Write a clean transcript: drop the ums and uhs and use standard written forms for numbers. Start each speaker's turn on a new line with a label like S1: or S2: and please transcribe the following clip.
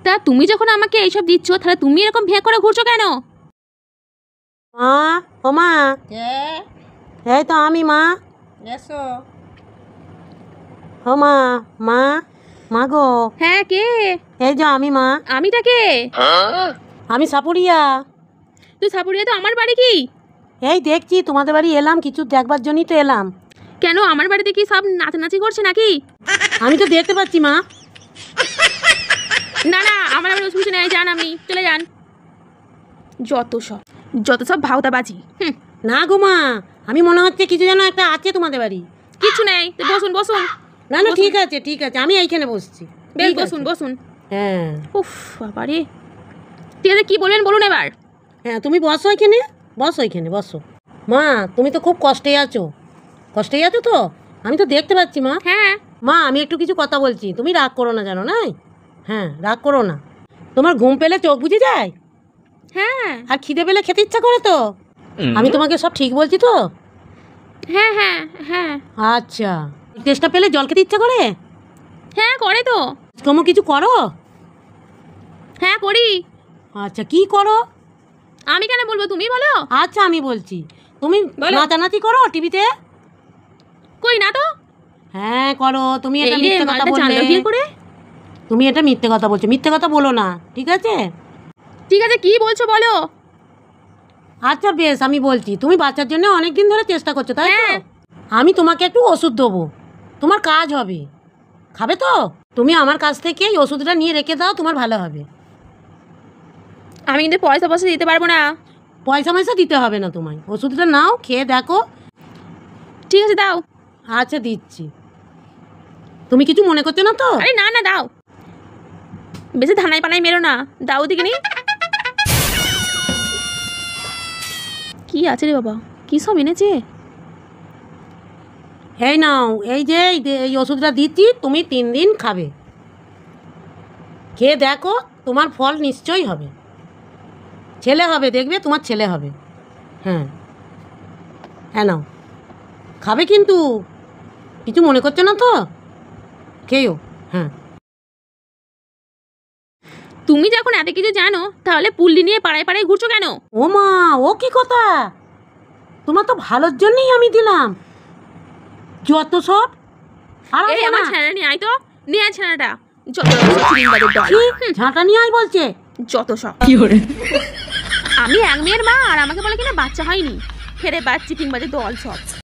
S1: তা তুমি যখন আমাকে এইসব দিচ্ছ তাহলে তুমি এরকম ভেঁ করে ঘুরছো কেন?
S2: মা, ও মা, এই তো আমি মা।
S3: এসো।
S2: ও মা, মা, মা গো।
S1: হ্যাঁ, কে?
S2: এই যে আমি মা।
S1: আমিটা কে?
S2: আমি সাপুরিয়া।
S1: তুই সাপুরিয়া তো আমার বাড়ি কি?
S2: এই দেখছি তোমাদের বাড়ি এলাম, কিছু দেখবার জন্যই তো এলাম।
S1: কেন আমার বাড়িতে কি সব নাচানাচি করছে নাকি?
S2: আমি তো দেখতে পাচ্ছি মা।
S1: না না, আমার বাড়ি কিছু নেই, যান আপনি চলে যান। যত সব ভাওতাবাজি।
S2: না গো মা, আমি মনে হচ্ছে কিছু যেন একটা আছে তোমাদের বাড়ি।
S1: কিছু নেই, তো বসুন বসুন।
S2: না না, ঠিক আছে ঠিক আছে, আমি এইখানে বসছি।
S1: বেশ, বসুন বসুন।
S2: হ্যাঁ।
S1: উফ বাবা রে, ঠিক আছে, কি বলবেন বলুন এবার।
S2: হ্যাঁ, তুমি বসো এখানে, বসো এখানে বসো। মা, তুমি তো খুব কষ্টে আছো। কষ্টেই আছো তো? আমি তো দেখতে পাচ্ছি মা।
S1: হ্যাঁ
S2: মা, আমি একটু কিছু কথা বলছি, তুমি রাগ করো না জানো না? হ্যাঁ, রাগ করো না। তোমার ঘুম পেলে চোখ বুঝে যায়,
S1: হ্যাঁ
S2: আর খিদে পেলে খেতে ইচ্ছা করে তো? আমি তোমাকে সব ঠিক বলছি তো?
S1: হ্যাঁ হ্যাঁ হ্যাঁ
S2: আচ্ছা, টেস্টটা পেলে জল খেতে ইচ্ছা করে?
S1: হ্যাঁ করে তো।
S2: কোনো কিছু করো?
S1: হ্যাঁ করি।
S2: আচ্ছা, কি করো?
S1: আমি কেন বলবো, তুমি বলো।
S2: আচ্ছা, আমি বলছি, তুমি
S1: বলো।
S2: নাচানাচি করো টিভিতে?
S1: কই না তো।
S2: হ্যাঁ করো, তুমি এটা
S1: এই রে,
S2: মিথ্যে কথা
S1: মালটা
S2: বললে।
S1: জানলো কি করে?
S2: তুমি এটা মিথ্যে কথা বলছো, মিথ্যে কথা বলো না, ঠিক আছে?
S1: ঠিক আছে, কি বলছো বলো।
S2: আচ্ছা বেশ, আমি বলছি, তুমি বাচ্চার জন্য অনেক দিন ধরে চেষ্টা করছো, তাই তো?
S1: হ্যাঁ।
S2: আমি তোমাকে একটু ওষুধ দেবো, তোমার কাজ হবে। খাবে তো? তুমি আমার কাছ থেকে এই ওষুধটা নিয়ে রেখে দাও, তোমার ভালো হবে।
S1: আমি কিন্তু পয়সা দিতে পারবো না।
S2: পয়সা ময়সা দিতে হবে না তোমায়, ওষুধটা নাও, খেয়ে দেখো।
S1: ঠিক আছে দাও।
S2: আচ্ছা দিচ্ছি, তুমি কিছু মনে করছো না তো?
S1: আরে না না, দাও। বেশি ধানাই পানাই মেরো না, দাও দিকে নি। কি আছে রে বাবা, কি সব এনেছে?
S2: এই নাও, এই যে এই ওষুধটা দিচ্ছি, তুমি 3 দিন খাবে। খেয়ে দেখো, তোমার ফল নিশ্চয়ই হবে। ছেলে হবে, দেখবে তোমার ছেলে হবে। হ্যাঁ হ্যাঁ, নাও, খাবে কিন্তু, কিছু মনে করছো না তো? খেয়েও। হ্যাঁ।
S1: তুমি যখন এত কিছু জানো তাহলে পুল্লি নিয়ে পাড়ায় পাড়ায় ঘুরছো কেন?
S2: ও মা, ও কি কথা? তোমার তো ভালোর জন্যই আমি দিলাম, যত সব। আর
S1: এই আমার ছানা নিয়ে আয় তো, নিয়ে আয় ছানাটা। যত
S2: ঝাঁটা নিয়ে আয় বলছে,
S1: যত সব। আমি এক মেয়ের মা আর আমাকে বলে কিনা বাচ্চা হয়নি, ফেরে বাচ্চা চিটিং বাজে দল সব।